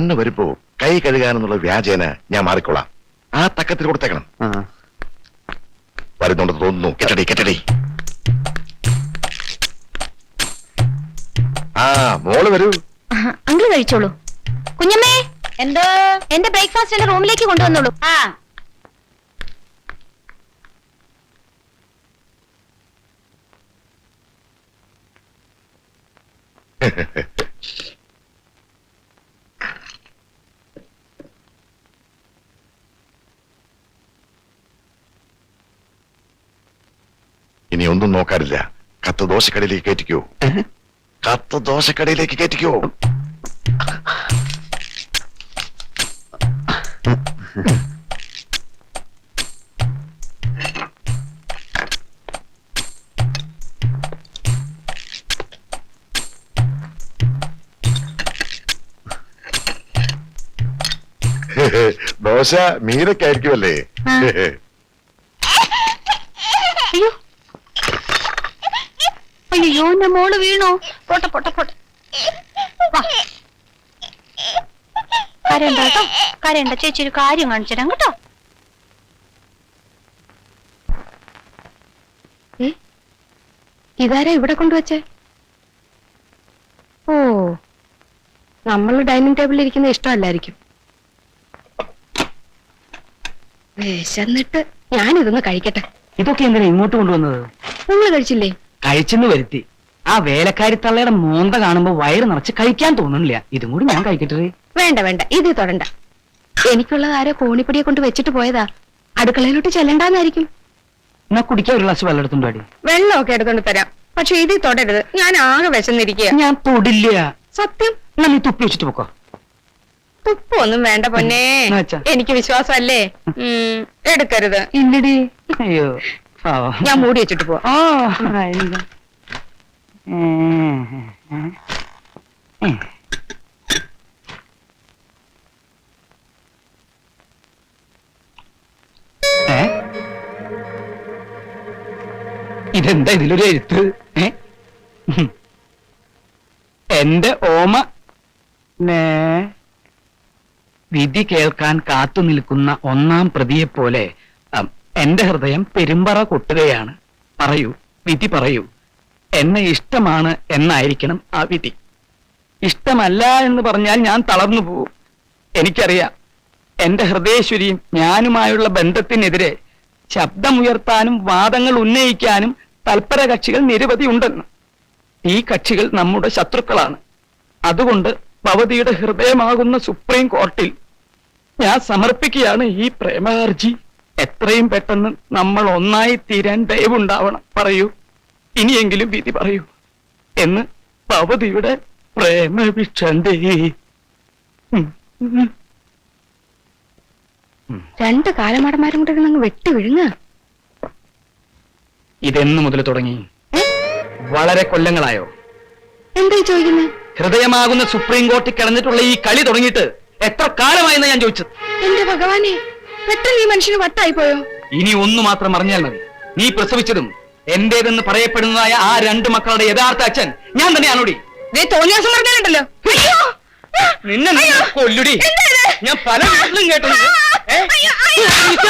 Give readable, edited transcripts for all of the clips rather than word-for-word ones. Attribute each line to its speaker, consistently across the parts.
Speaker 1: കണ്ണ് വരുമ്പോ കൈ കഴുകാനെന്നുള്ള വ്യാജേന ഞാൻ മാറിക്കൊള്ളാം. ആ തക്കത്തിൽ കൊടുത്തേക്കണം. വരുന്നുണ്ടെന്ന് തോന്നുന്നു. കെട്ടടി കെട്ടടി. ആ മോള് വരൂ.
Speaker 2: അങ്കിള് കഴിച്ചോളൂ. കുഞ്ഞമ്മേ, എന്തോ എന്റെ ബ്രേക്ക്ഫാസ്റ്റ് എന്റെ റൂമിലേക്ക് കൊണ്ടുവന്നോളൂ.
Speaker 1: ഇനി ഒന്നും നോക്കാറില്ല. കത്ത് ദോശക്കടയിലേക്ക് കയറ്റിക്കോ. കത്ത് ദോശക്കടയിലേക്ക് കയറ്റിക്കോ. ദോശ മീനൊക്കെയായിരിക്കുമല്ലേ?
Speaker 2: അയ്യോ അയ്യോ, എന്റെ മോള് വീണോ? പോട്ടെ പോട്ടെ പോട്ടെ. കരയണ്ട കേട്ടോ, കരയണ്ട. ചേച്ചി ഒരു കാര്യം കാണിച്ചു തരാം കേട്ടോ.
Speaker 3: ഇതാരാ ഇവിടെ കൊണ്ടുവച്ചേ? ഓ, നമ്മൾ ഡൈനിങ് ടേബിളിൽ ഇരിക്കുന്ന ഇഷ്ടമല്ലായിരിക്കും. വിശന്നിട്ട് ഞാനിതൊന്ന് കഴിക്കട്ടെ.
Speaker 4: ഇതൊക്കെ എന്തിനാ ഇങ്ങോട്ട് കൊണ്ടുവന്നത്?
Speaker 3: നിങ്ങൾ കഴിച്ചില്ലേ?
Speaker 4: കഴിച്ചെന്ന് വരുത്തി. ആ വേലക്കാരി തള്ളയുടെ മോന്ത കാണുമ്പോ വയറ് നിറച്ച് കഴിക്കാൻ തോന്നുന്നില്ല. ഇതും കൂടി ഞാൻ കഴിക്കട്ടെ.
Speaker 3: വേണ്ട വേണ്ട, ഇത് തൊടണ്ട. എനിക്കുള്ളത് ആരോ കോണിപ്പടിയെ കൊണ്ട് വെച്ചിട്ട് പോയതാ. അടുക്കളയിലോട്ട് ചെല്ലണ്ടാന്നായിരിക്കും.
Speaker 4: എന്നാ കുടിക്കാൻ ഒരു ഗ്ലാസ് വെള്ളം എടുത്തുണ്ടോ?
Speaker 3: വെള്ളമൊക്കെ എടുത്തോണ്ട് തരാം, പക്ഷെ ഇത് തൊടരുത്. ഞാൻ ആകെ വിശന്നിരിക്കുക.
Speaker 4: ഞാൻ തൊടില്ല.
Speaker 3: സത്യം.
Speaker 4: എന്നാ നീ തുപ്പി വെച്ചിട്ട് പോക്കോ.
Speaker 3: തുപ്പൊന്നും വേണ്ട പൊന്നേ, എനിക്ക് വിശ്വാസമല്ലേ. എടുക്കരുത്.
Speaker 4: ഇല്ലടി. അയ്യോ,
Speaker 3: ഞാൻ മൂടി വെച്ചിട്ട് പോ.
Speaker 4: ഇതെന്താ ഇതിലൊരു എഴുത്ത്? എന്റെ ഓമ വിധി കേൾക്കാൻ കാത്തു നിൽക്കുന്ന ഒന്നാം പ്രതിയെപ്പോലെ എന്റെ ഹൃദയം പെരുമ്പറ കൊട്ടുകയാണ്. പറയൂ, വിധി പറയൂ. എന്നെ ഇഷ്ടമാണ് എന്നായിരിക്കണം ആ വിധി. ഇഷ്ടമല്ല എന്ന് പറഞ്ഞാൽ ഞാൻ തളർന്നു പോവും. എനിക്കറിയാം, എന്റെ ഹൃദയേശ്വരിയും ഞാനുമായുള്ള ബന്ധത്തിനെതിരെ ശബ്ദമുയർത്താനും വാദങ്ങൾ ഉന്നയിക്കാനും തൽപര കക്ഷികൾ നിരവധി ഉണ്ടെന്ന്. ഈ കക്ഷികൾ നമ്മുടെ ശത്രുക്കളാണ്. അതുകൊണ്ട് ഭവതിയുടെ ഹൃദയമാകുന്ന സുപ്രീം കോർട്ടിൽ ഞാൻ സമർപ്പിക്കുകയാണ് ഈ പ്രേമഹർജി. എത്രയും പെട്ടെന്ന് നമ്മൾ ഒന്നായി തീരാൻ ദയവുണ്ടാവണം. പറയൂ, ഇനിയെങ്കിലും വിധി പറയൂ എന്ന് ഭവതിയുടെ പ്രേമഭിക്ഷന്തേ.
Speaker 3: രണ്ട് കാലമാടന്മാരും കൂടെ അങ്ങ് വെട്ടി വിഴുങ്ങ.
Speaker 4: ഇതെന്നു മുതൽ തുടങ്ങി? വളരെ കൊല്ലങ്ങളായോ?
Speaker 3: എന്തായി ചോദിക്കുന്നത്?
Speaker 4: ഹൃദയമാകുന്ന സുപ്രീം കോർട്ടിൽ കിടന്നിട്ടുള്ള ഈ കളി തുടങ്ങിയിട്ട് എത്ര കാലമായെന്ന് ഞാൻ ചോദിച്ചത്.
Speaker 3: എന്റെ ഭഗവാനെ, പെട്ടെന്ന് ഈ മനുഷ്യന് വട്ടായി പോയോ?
Speaker 4: ഇനി ഒന്നു മാത്രം അറിഞ്ഞാൽ മതി. നീ പ്രസവിച്ചതും എന്റേതെന്ന് പറയപ്പെടുന്നതായ ആ രണ്ട് മക്കളുടെ യഥാർത്ഥ അച്ഛൻ ഞാൻ തന്നെയാണോടി.
Speaker 3: തോന്നിയാസം പറഞ്ഞാലുണ്ടല്ലോ.
Speaker 4: നിന്നെ കൊല്ലുടി. ഞാൻ പല വീട്ടിലും കേട്ടത്.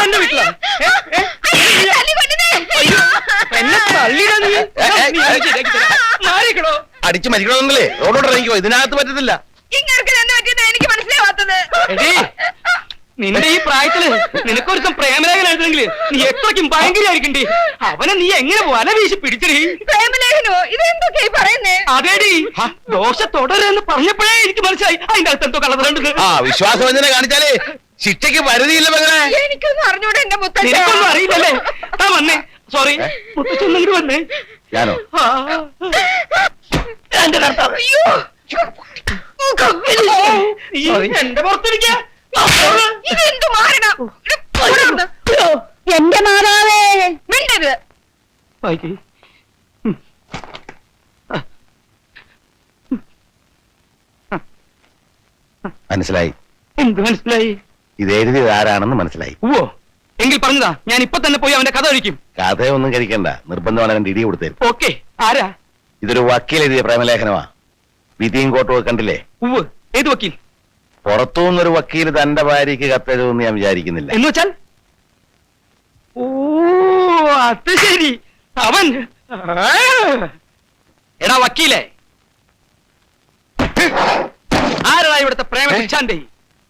Speaker 4: എന്റെ വീട്ടിലാ എന്നെ തള്ളിയിടാ നീ. മാറിക്കടോ.
Speaker 1: അടിച്ചു മരിക്കണമെന്നല്ലേ റോഡോട് ഇറങ്ങിക്കോ. ഇതിനകത്ത് പറ്റത്തില്ല.
Speaker 3: എനിക്ക് മനസ്സിലാവാത്തത്.
Speaker 4: നിന്റെ ഈ പ്രായത്തില് നിനക്കൊരുത്തം പ്രേമലേഖനം എഴുതെങ്കിൽ നീ എത്രയ്ക്കും ഭയങ്കരമായിരിക്കണ്ടേ. അവനെ നീ എങ്ങനെ വല വീശി പിടിച്ചടി.
Speaker 3: പ്രേമലേഖനോ? ഇതെന്തൊക്കെയായി പറയുന്നേ?
Speaker 4: അതേടി, ദോശ തുടരെന്ന് പറഞ്ഞപ്പോഴേ എനിക്ക് മനസ്സിലായി അതിന്റെ അകത്ത് എന്തോ കളറുണ്ട്.
Speaker 1: ആ വിശ്വാസവഞ്ചന കാണിച്ചാലേ ശിക്ഷയ്ക്ക് പരിധിയില്ല മകനെ.
Speaker 3: എനിക്കൊന്നും അറിഞ്ഞൂടെ എന്റെ മുത്തച്ഛൻ.
Speaker 4: നിനക്കൊന്നും അറിയില്ലല്ലേ? ആ വന്നേ. സോറി, മുത്തച്ഛൻ വന്നേ.
Speaker 1: ഞാനോ?
Speaker 4: എന്റെ കർത്താവ്, എന്റെ പുറത്തിരിക്ക.
Speaker 3: ഇതെന്തു മാറണം? എന്റെ മാതാവേ, മിണ്ടരുത്.
Speaker 1: മനസ്സിലായി.
Speaker 4: എന്ത് മനസ്സിലായി?
Speaker 1: ഇത് എഴുതിയത് ആരാണെന്ന് മനസ്സിലായി.
Speaker 4: ഓ, എങ്കിൽ പറഞ്ഞതാ, ഞാൻ ഇപ്പൊ തന്നെ പോയി അവന്റെ കഥ കഴിക്കും.
Speaker 1: കഥയൊന്നും കഴിക്കണ്ട, നിർബന്ധമാണ് രണ്ട് ഇടി കൊടുത്തരും.
Speaker 4: ഓക്കെ. ആരാ?
Speaker 1: ഇതൊരു വക്കീൽ എഴുതിയ പ്രേമലേഖനമാ. വിധിയും കോട്ടും കണ്ടില്ലേ?
Speaker 4: ഉവ്, ഏത് വക്കീൽ?
Speaker 1: പുറത്തുനിന്നൊരു വക്കീൽ തന്റെ ഭാര്യയ്ക്ക് കത്തെഴുതുമെന്ന് ഞാൻ വിചാരിക്കുന്നില്ല.
Speaker 4: എന്ന് വെച്ചാൽ ഓ അത് ശരി. അവൻ ആ. എടാ വക്കീലേ, ആരാ ഇവിടുത്തെ പ്രേമ ശാന്തി?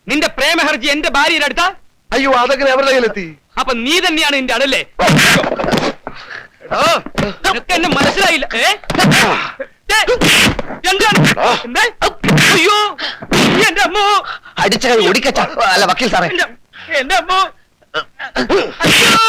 Speaker 4: നിന്റെ പ്രേമഹർജി എന്റെ ഭാര്യയുടെ അടുത്താ?
Speaker 1: അയ്യോ, അതൊക്കെ അവരുടെ കയ്യിലെത്തി.
Speaker 4: അപ്പൊ നീ തന്നെയാണ് നിന്റെ അടല്ലേ? നിനക്ക് എന്നെ മനസ്സിലായില്ല. എന്താണ്? എന്താ? അയ്യോ എന്റെ അമ്മോ,
Speaker 1: അടിച്ച കൈ ഒടിക്കച്ച. അല്ല വക്കീൽ സാറേ,
Speaker 4: എന്റെ അമ്മോ. അയ്യോ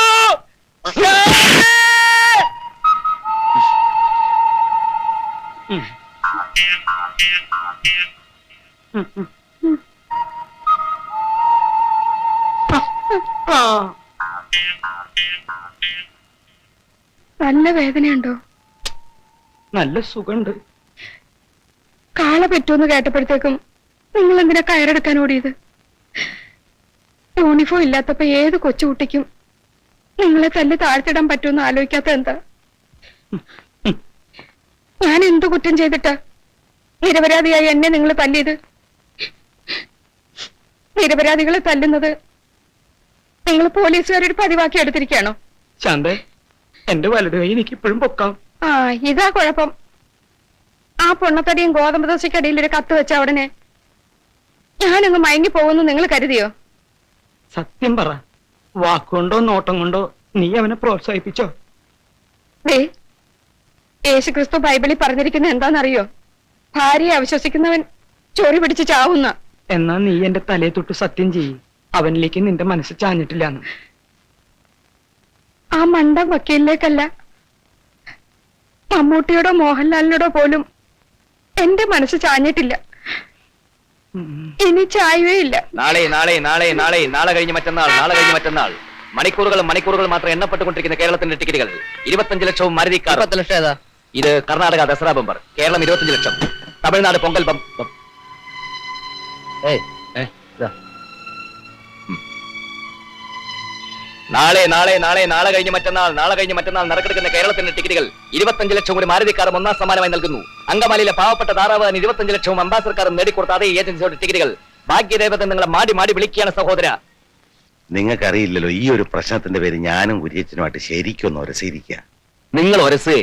Speaker 3: നല്ല വേദനയുണ്ടോ?
Speaker 4: നല്ല സുഖമുണ്ട്.
Speaker 3: കാള പറ്റുമെന്ന് കേട്ടപ്പോഴത്തേക്കും നിങ്ങൾ എന്തിനാ കയറെടുക്കാൻ ഓടിയത്? യൂണിഫോം ഇല്ലാത്തപ്പോ ഏത് കൊച്ചുകുട്ടിക്കും നിങ്ങളെ തല്ലി താഴ്ത്തിടാൻ പറ്റുമെന്ന് ആലോചിക്കാത്ത എന്താ? ഞാൻ എന്തു കുറ്റം ചെയ്തിട്ടാ നിരപരാധിയായി എന്നെ നിങ്ങൾ തല്ലിയത്? നിരപരാധികളെ തല്ലുന്നത് നിങ്ങൾ പോലീസുകാരൊരു പതിവാക്കി എടുത്തിരിക്കുകയാണോ?
Speaker 4: ശാന്ത, എന്റെ വലത് കൈ എനിക്ക് ഇപ്പോഴും പൊക്കാം.
Speaker 3: ആ, ഇതാ കുഴപ്പം. ആ പൊണ്ണത്തടിയും ഗോതമ്പ് ദോശക്കടിയിൽ ഒരു കത്ത് വെച്ച ഉടനെ ഞാനങ്ങ് മയങ്ങി പോകുന്നു നിങ്ങൾ കരുതിയോ?
Speaker 4: സത്യം പറ, വാക്കുകൊണ്ടോ നോട്ടം കൊണ്ടോ നീ അവനെ പ്രോത്സാഹിപ്പിച്ചോ?
Speaker 3: ദേ, യേശുക്രിസ്തു ബൈബിളിൽ പറഞ്ഞിരിക്കുന്ന എന്താണെന്നറിയോ? ഭാര്യയെ അവിശ്വസിക്കുന്നവൻ ചൊറി പിടിച്ച് ചാവുന്ന.
Speaker 4: എന്നാ നീ എന്റെ തലയെ തൊട്ട് സത്യം ചെയ്യ്, അവനിലേക്ക് നിന്റെ മനസ്സ് ചാഞ്ഞിട്ടില്ലാന്ന്.
Speaker 3: ആ മണ്ട വക്കീലിലേക്കല്ല, മമ്മൂട്ടിയോടോ മോഹൻലാലിനോടോ പോലും എന്റെ മനസ്സ് ചാഞ്ഞിട്ടില്ല. ഇനി ചായവേ ഇല്ല.
Speaker 5: നാളെ നാളെ നാളെ നാളെ നാളെ കഴിഞ്ഞ് മറ്റന്നാൾ, നാളെ കഴിഞ്ഞ് മറ്റന്നാൾ മണിക്കൂറുകൾ മാത്രം എണ്ണപ്പെട്ടുകൊണ്ടിരിക്കുന്ന കേരളത്തിന്റെ ടിക്കറ്റുകൾ 25 ലക്ഷവും മാരുതി കാർ. 10 ലക്ഷം ഏതാ? ഇത് കർണാടക ദസറ ബമ്പർ. കേരളം 25 ലക്ഷം. തമിഴ്നാട് പൊങ്കൽ ബമ്പർ. നാളെ നാളെ നാളെ നാളെ കഴിഞ്ഞ് മറ്റന്നാൾ, നാളെ കഴിഞ്ഞ് മറ്റന്നാൾ നറുക്കെടുക്കുന്ന കേരളത്തിന്റെ ടിക്കറ്റുകൾ 25 ലക്ഷം ഒരു മാരുതി കാറും ഒന്നാം സമ്മാനമായി നൽകുന്നു. അങ്കമാലിയിലെ പാവപ്പെട്ട താറാവാൻ 25 ലക്ഷവും അംബാസഡർക്കാരും നേടിക്കൊടുത്ത അതേ ഏജൻസിയുടെ ടിക്കറ്റുകൾ. ഭാഗ്യദേവത നിങ്ങളെ മാടി മാടി വിളിക്കുകയാണ് സഹോദര.
Speaker 1: നിങ്ങൾക്കറിയില്ലല്ലോ, ഈ ഒരു പ്രശ്നത്തിന്റെ പേര് ഞാനും കുര്യച്ചനുമായിട്ട് ശരിക്കൊന്നും ഉരസിരിക്കുക.
Speaker 5: നിങ്ങൾ ഒരസ്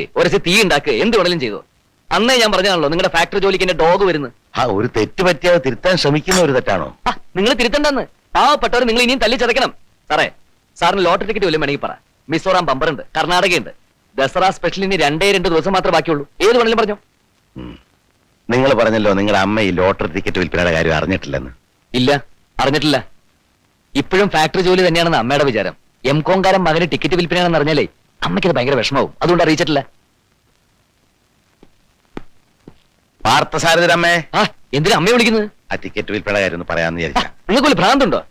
Speaker 5: തീ ഉണ്ടാക്കുക, എന്ത് വേണേലും ചെയ്തു. അന്നേ ഞാൻ പറഞ്ഞാണല്ലോ നിങ്ങളുടെ ഫാക്ടറി ജോലിക്ക് എന്റെ ഡോഗ് വരുന്നു.
Speaker 1: ആ ഒരു തെറ്റ് പറ്റിയാതെ തിരുത്താൻ ശ്രമിക്കുന്ന ഒരു തെറ്റാണോ?
Speaker 5: നിങ്ങൾ തിരുത്തണ്ടെന്ന്. പാവപ്പെട്ടവർ നിങ്ങൾ ഇനിയും തല്ലിച്ചതയ്ക്കണം. സാറേ, സാറിന് ലോട്ടറി ടിക്കറ്റ് വല്ലതും വേണമെങ്കിൽ പറ. മിസോറാം ബമ്പറുണ്ട്, കർണാടകയുണ്ട്. ദസറ സ്പെഷ്യലിന് 2 ദിവസം മാത്രമേ ബാക്കിയുള്ളൂ. ഏത് വേണമെങ്കിലും പറഞ്ഞോ.
Speaker 1: നിങ്ങൾ പറഞ്ഞല്ലോ നിങ്ങളുടെ അമ്മ ഈ ലോട്ടറി ടിക്കറ്റ് വിൽപ്പനയുടെ കാര്യം അറിഞ്ഞിട്ടില്ലെന്ന്.
Speaker 5: ഇല്ല, അറിഞ്ഞിട്ടില്ല. ഇപ്പോഴും ഫാക്ടറി ജോലി തന്നെയാണെന്ന് അമ്മയുടെ വിചാരം. എംകോംകാരൻ മകന് ടിക്കറ്റ് വിൽപ്പനയാണെന്ന് അറിഞ്ഞാലേ അമ്മയ്ക്കത് ഭയങ്കര വിഷമാവും. അതുകൊണ്ട് അറിയിച്ചിട്ടില്ല.
Speaker 1: പാർത്ഥസാരഥിരമ്മേ,
Speaker 5: ആ, എന്തിനാ അമ്മയെ വിളിക്കുന്നത്?
Speaker 1: ആ ടിക്കറ്റ് വിൽപ്പനയുടെ കാര്യം ഒന്ന് പറയാമെന്ന് വിചാരിച്ച.
Speaker 5: നിങ്ങൾക്ക് ഭ്രാന്തുണ്ടോ?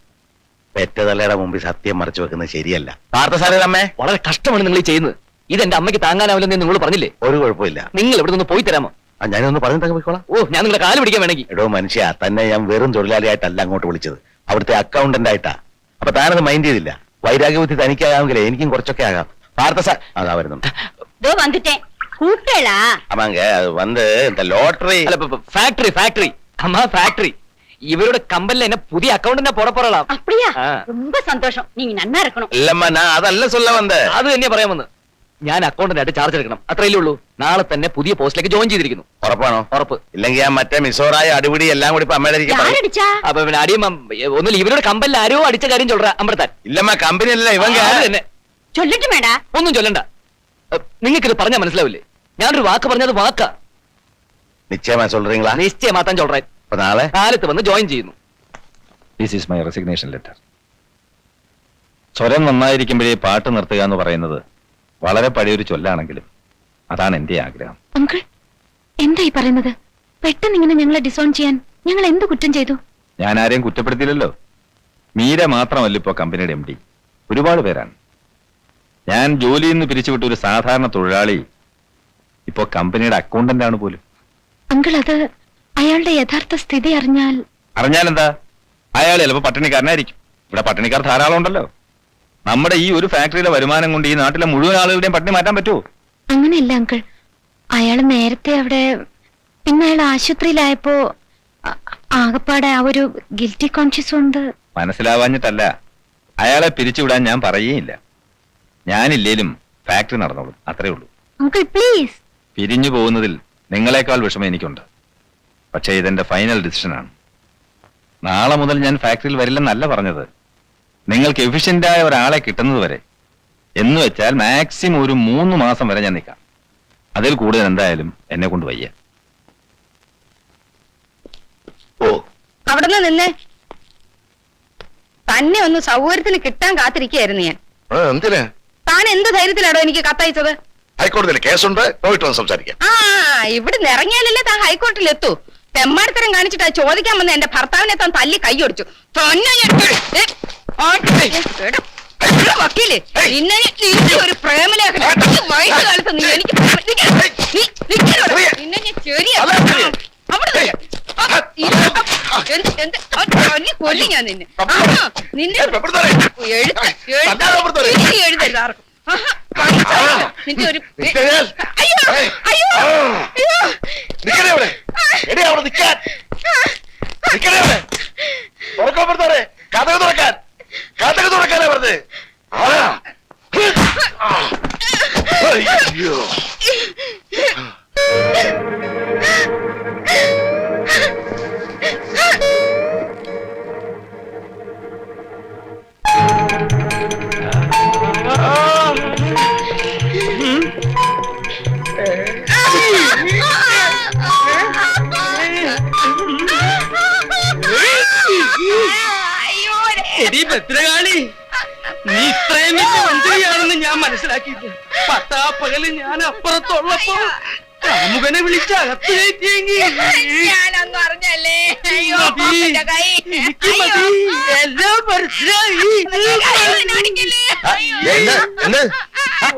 Speaker 1: പെറ്റതലയുടെ മുമ്പിൽ സത്യം മറച്ചു വെക്കുന്നത് ശരിയല്ല. പാർത്ഥസാരഥിരമ്മേ,
Speaker 5: വളരെ കഷ്ടമാണ് നിങ്ങൾ ഈ ചെയ്യുന്നത്. ഇത് എന്റെ അമ്മയ്ക്ക് താങ്ങാനാവില്ലെന്ന് നിങ്ങൾ പറഞ്ഞില്ലേ?
Speaker 1: ഒരു കുഴപ്പമില്ല.
Speaker 5: നിങ്ങൾ ഇവിടെ നിന്ന് പോയി തരാമോ?
Speaker 1: ഞാനൊന്ന് പറഞ്ഞു തന്നെ പോയിക്കോളാം.
Speaker 5: ഓ, ഞാൻ നിങ്ങളുടെ കാല് പിടിക്കാൻ വേണമെങ്കിൽ.
Speaker 1: എടോ മനുഷ്യ, തന്നെ ഞാൻ വെറും തൊഴിലാളിയായിട്ടല്ല അങ്ങോട്ട് വിളിച്ചത്, അവിടുത്തെ അക്കൗണ്ടന്റ് ആയിട്ടാ. അപ്പൊ താനത് മൈൻഡ് ചെയ്തില്ല. വൈരാഗ്യബുദ്ധി തനിക്കാകാമെങ്കിലേ എനിക്കും കുറച്ചൊക്കെ ആകാം. അതാ വരുന്നുണ്ട്. ആമാങ്ക അത് വന്ന് ലോട്ടറി
Speaker 5: ഫാക്ടറി അമ്മ ഫാക്ടറി. ഇവരുടെ കമ്പനിയിൽ എന്നെ പുതിയ അക്കൗണ്ടിനെ പുറപ്പെടலாம்.
Speaker 2: அப்படியா? ரொம்ப சந்தோஷம். நீங்க நன்னா இருக்கணும்.
Speaker 1: ഇല്ലമ്മ, ഞാൻ അതല്ല சொல்ல വന്നത്.
Speaker 5: അത് തന്നെയാ പറയാമെന്ന്. ഞാൻ അക്കൗണ്ടിനായിട്ട് ചാർജ് എടുക്കണം, അത്രയല്ലേ ഉള്ളൂ. നാളെ തന്നെ പുതിയ പോസ്റ്റിലേക്ക് ജോയിൻ ചെയ്തിരിക്കുന്നു.
Speaker 1: ഉറപ്പാണോ?
Speaker 5: ഉറപ്പ്.
Speaker 1: ഇല്ലെങ്കിൽ ഞാൻ മറ്റേ മിസോറായ അടിപിടി എല്ലാം കൂടി ഇപ്പൊ അമ്മയുടെ ഇരിക്കും.
Speaker 2: யாரடிச்சா?
Speaker 5: അപ്പൊ പിന്നെ അടിയും ഒന്നുമില്ല. ഇവരുടെ കമ്പനിയിൽ ആരോ അടിച്ച കാര്യം ചൊല്ലറ അമ്പടത്താൻ.
Speaker 1: ഇല്ലമ്മ, കമ്പനി അല്ല ഇവൻ.
Speaker 5: അത് തന്നെ.
Speaker 2: சொல்லட்டுமேடா.
Speaker 5: ഒന്നും ചൊല്ലണ്ട. നിങ്ങൾക്കിത് പറഞ്ഞാൽ മനസ്സിലാവില്ലേ? ഞാനൊരു വാക്ക് പറഞ്ഞത് വാക്കാ.
Speaker 1: നിശ്ചയമാ சொல்றீங்களா?
Speaker 5: നിശ്ചയമാത്താൻ ചൊല്ലറ.
Speaker 1: അപ്പൊ നാളെ
Speaker 5: കാലത്ത് വന്ന് ജോയിൻ ചെയ്യുന്നു.
Speaker 6: This is my resignation letter. സ്വരം നന്നായിരിക്കുമ്പോഴേ പാട്ട് നിർത്തുക എന്ന് പറയുന്നത് വളരെ പഴയൊരു ചൊല്ലാണെങ്കിലും അതാണ് എന്റെ ആഗ്രഹം.
Speaker 2: അങ്കിൾ, എന്തായി പറയുന്നത്? പെട്ടെന്ന് ഇങ്ങനെ ഞങ്ങളെ ഡിസോൺ ചെയ്യാൻ ഞങ്ങൾ എന്ത് കുറ്റം ചെയ്തു?
Speaker 6: ഞാൻ ആരെയും കുറ്റപ്പെടുത്തിയില്ലല്ലോ. മീര മാത്രമല്ല ഇപ്പോ കമ്പനിയുടെ MD, ഒരുപാട് പേരാണ്. ഞാൻ ജോലിയിൽ നിന്ന് പിരിച്ചുവിട്ട ഒരു സാധാരണ തൊഴിലാളി ഇപ്പോ കമ്പനിയുടെ അക്കൗണ്ടന്റ് ആണ് പോലും.
Speaker 2: അങ്കിൾ, അത് അയാളുടെ യഥാർത്ഥ സ്ഥിതി
Speaker 6: അറിഞ്ഞാലെന്താ? അയാൾ ചിലപ്പോ പട്ടിണിക്കാരനായിരിക്കും. ഇവിടെ പട്ടിണിക്കാർ ധാരാളം ഉണ്ടല്ലോ. നമ്മുടെ ഈ ഒരു ഫാക്ടറിയിലെ വരുമാനം കൊണ്ട് ഈ നാട്ടിലെ മുഴുവൻ ആളുകളുടെയും പട്ടിണി മാറ്റാൻ പറ്റുമോ?
Speaker 2: അങ്ങനെയല്ല അങ്കിൾ. അയാൾ നേരത്തെ അവിടെ, പിന്നെ അയാൾ ആശുപത്രിയിലായപ്പോ ആകപ്പാടെ ആ ഒരു ഗിൽറ്റി കോൺഷ്യസ് ഉണ്ട്.
Speaker 6: മനസ്സിലാവാഞ്ഞിട്ടല്ല, അയാളെ പിരിച്ചുവിടാൻ ഞാൻ പറയുകയില്ല. ഞാനില്ലേലും ഫാക്ടറി നടന്നോളും, അത്രേ ഉള്ളൂ.
Speaker 2: Uncle please.
Speaker 6: പിരിഞ്ഞു പോകുന്നതിൽ നിങ്ങളെക്കാൾ വിഷമം എനിക്കുണ്ട്. പക്ഷേ ഇതെന്റെ ഫൈനൽ ഡിസിഷനാണ്. നാളെ മുതൽ ഞാൻ ഫാക്ടറിയിൽ വരില്ലെന്നല്ല പറഞ്ഞത്. നിങ്ങൾക്ക് എഫിഷ്യന്റായ ഒരാളെ കിട്ടുന്നത് വരെ, എന്ന് വെച്ചാൽ മാക്സിമം ഒരു 3 മാസം വരെ ഞാൻ നിൽക്കാം. അതിൽ കൂടുതൽ എന്തായാലും എന്നെ കൊണ്ട് വയ്യ.
Speaker 1: ഓ,
Speaker 3: അവിടുന്ന് നിന്നേ. തന്നെ ഒന്ന് സൗകര്യത്തിന് കിട്ടാൻ കാത്തിരിക്കുകയായിരുന്നു ഞാൻ.
Speaker 1: എന്തിനാ?
Speaker 3: താൻ എന്ത് ധൈര്യത്തിലാണോ എനിക്ക് കത്തയച്ചത്?
Speaker 1: ഹൈക്കോടതിയിൽ കേസുണ്ട്, പോയിട്ട് വന്ന് സംസാരിക്കാം.
Speaker 3: ആ, ഇവിടുന്ന് ഇറങ്ങിയാലല്ലേ താൻ ഹൈക്കോർട്ടിൽ എത്തൂ. തെമ്മാടിത്തരം കാണിച്ചിട്ടാ ചോദിക്കാൻ വന്ന എന്റെ ഭർത്താവിനെ താൻ തല്ലി കൈയൊടിച്ചു. തന്നെ വക്കീല് നിന്നെ ഒരു പ്രേമലേഖനം വയസ്സുകാലത്ത് നീ എനിക്ക് നിന്നെ ഞാൻ ശരിയാ. കൊല്ലി ഞാൻ നിന്നെ. നിന്നെ എഴുതരുത് ആർക്കും. നിന്റെ ഒരു അയ്യോ അയ്യോ അയ്യോ.
Speaker 4: എടി ഭദ്രകാളി, നീ ഇത്രയും വലിയ മന്ത്രിയാണെന്ന് ഞാൻ മനസ്സിലാക്കിയില്ല. പട്ടാപ്പകല് ഞാൻ അപ്പുറത്തുള്ളപ്പോ കാമുകനെ വിളിച്ച് അകത്ത് കയറ്റിയെങ്കിൽ
Speaker 3: ഞാനൊന്നും അറിഞ്ഞല്ലേ. അയ്യോ
Speaker 4: മതി. എനിക്ക് മതി. എല്ലാം മനസ്സിലായി.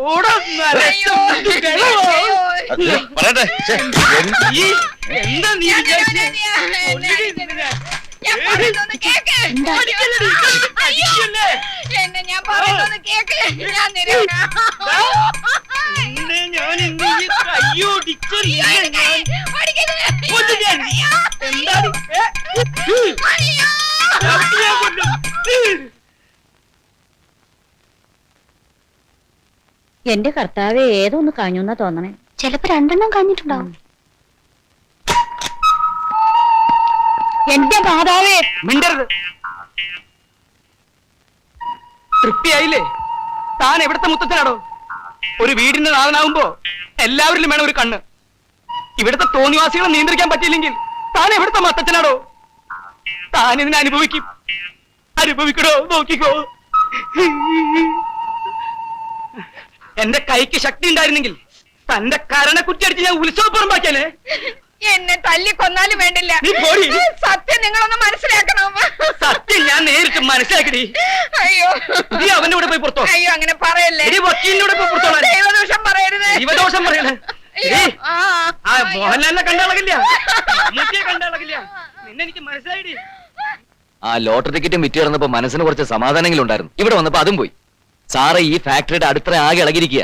Speaker 4: ഓടാ നരച്ച കിളവോ. എന്താ നീ വിചാരിച്ചേ?
Speaker 3: എന്നെ ഞാൻ പറയുന്നത് കേക്ക്. ഞാൻ
Speaker 4: നിന്നെ ഞാൻ ഇന്ന് ഈ കയ്യോടിച്ച് എന്താണ്
Speaker 2: എന്റെ കർത്താവെ, ഏതൊന്ന് കഴിഞ്ഞുന്നാ തോന്നണേ. ചിലപ്പോ 2 കഴിഞ്ഞിട്ടുണ്ടാവും. എന്റെ മാതാവേ,
Speaker 4: മിണ്ടരുത്. തൃപ്തിയായില്ലേ? താൻ എവിടത്തെ മുത്തച്ഛനാടോ? ഒരു വീടിന്റെ നാഥനാവുമ്പോ എല്ലാവരിലും വേണം ഒരു കണ്ണ്. ഇവിടുത്തെ തോന്നിവാസികളെ നിയന്ത്രിക്കാൻ പറ്റിയില്ലെങ്കിൽ താൻ എവിടുത്തെ മത്തച്ഛനാടോ? താൻ ഇതിനെ അനുഭവിക്കും. അനുഭവിക്കണോ? നോക്കിക്കോ. എന്റെ കൈക്ക് ശക്തി ഉണ്ടായിരുന്നെങ്കിൽ തന്റെ കരണ കുറ്റിയടിച്ച് ഞാൻ ഉത്സവപ്പുറമ്പാക്കിയാലേ.
Speaker 3: എന്നെ തല്ലി കൊന്നാലും വേണ്ടില്ല.
Speaker 4: നീ പോടി.
Speaker 3: സത്യം നിങ്ങളൊന്ന് മനസ്സിലാക്കണം.
Speaker 4: സത്യം ഞാൻ നേരിട്ട് മനസ്സിലാക്കടി.
Speaker 3: അയ്യോ,
Speaker 4: നീ അവന്റെ കൂടെ പോയി പുറത്തോ.
Speaker 3: അയ്യോ അങ്ങനെ പറയല്ലേ.
Speaker 4: എടി വക്കീലിന്റെ കൂടെ പോയി പുറത്തോളാം.
Speaker 3: ദൈവദോഷം പറയരുത്.
Speaker 4: ദൈവദോഷം പറയണേ.
Speaker 3: അയ്യോ,
Speaker 4: ആ മോഹൻലാലിനെ കണ്ടളകില്ല, മമ്മൂട്ടിയെ കണ്ടളകില്ല. നിന്നെ എനിക്ക് മനസ്സിലായിടി.
Speaker 5: ആ ലോട്ടറി ടിക്കറ്റും വിറ്റ് കിടന്നപ്പോ മനസ്സിന് കുറച്ച് സമാധാനങ്ങളും ഉണ്ടായിരുന്നു. ഇവിടെ വന്നപ്പോ അതും പോയി. സാറ് ഈ ഫാക്ടറിയുടെ അടുത്ത ആകെ ഇളകിയിരിക്കുക.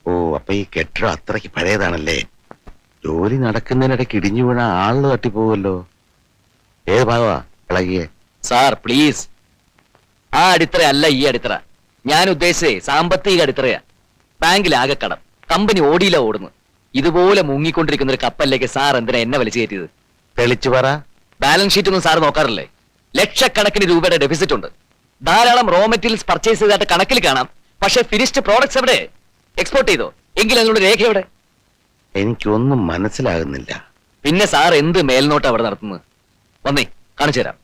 Speaker 1: ഓ, അപ്പൊ ഈ കെട്ടിടം അത്രയ്ക്ക് പഴയതാണല്ലേ. ജോലി നടക്കുന്നതിനിടയ്ക്ക് ഇടിഞ്ഞു വീണ ആളിന് തട്ടിപ്പോവല്ലോ. ഏത് ഭാഗമാ ഇളകിയേ?
Speaker 5: സാർ പ്ലീസ്, ആ അടിത്തറ അല്ല ഈ അടിത്തറ. ഞാൻ ഉദ്ദേശിച്ചേ സാമ്പത്തിക അടിത്തറയാ. ബാങ്കിലാകെ കടം, കമ്പനി ഓടിയില്ല ഓടുന്നു. ഇതുപോലെ മുങ്ങിക്കൊണ്ടിരിക്കുന്ന ഒരു കപ്പലിലേക്ക് സാർ എന്തിനാ എന്നെ വലിച്ചു കയറ്റിയത്?
Speaker 1: തെളിച്ചു പറ.
Speaker 5: ബാലൻസ് ഷീറ്റ് ഒന്നും സാർ നോക്കാറില്ലേ? ലക്ഷക്കണക്കിന് രൂപയുടെ ഡെഫിസിറ്റ് ഉണ്ട്. ധാരാളം റോ മെറ്റീരിയൽസ് പർച്ചേസ് ചെയ്തായിട്ട് കണക്കിൽ കാണാം. പക്ഷെ ഫിനിഷ്ഡ് പ്രോഡക്ട്സ് എവിടെ? എക്സ്പോർട്ട് ചെയ്തോ? എങ്കിൽ അതിനുള്ള രേഖ എവിടെ?
Speaker 1: എനിക്കൊന്നും മനസ്സിലാകുന്നില്ല.
Speaker 5: പിന്നെ സാർ എന്ത് മേൽനോട്ടം അവിടെ നടത്തുന്നത്? വന്നേ കാണിച്ചു തരാം.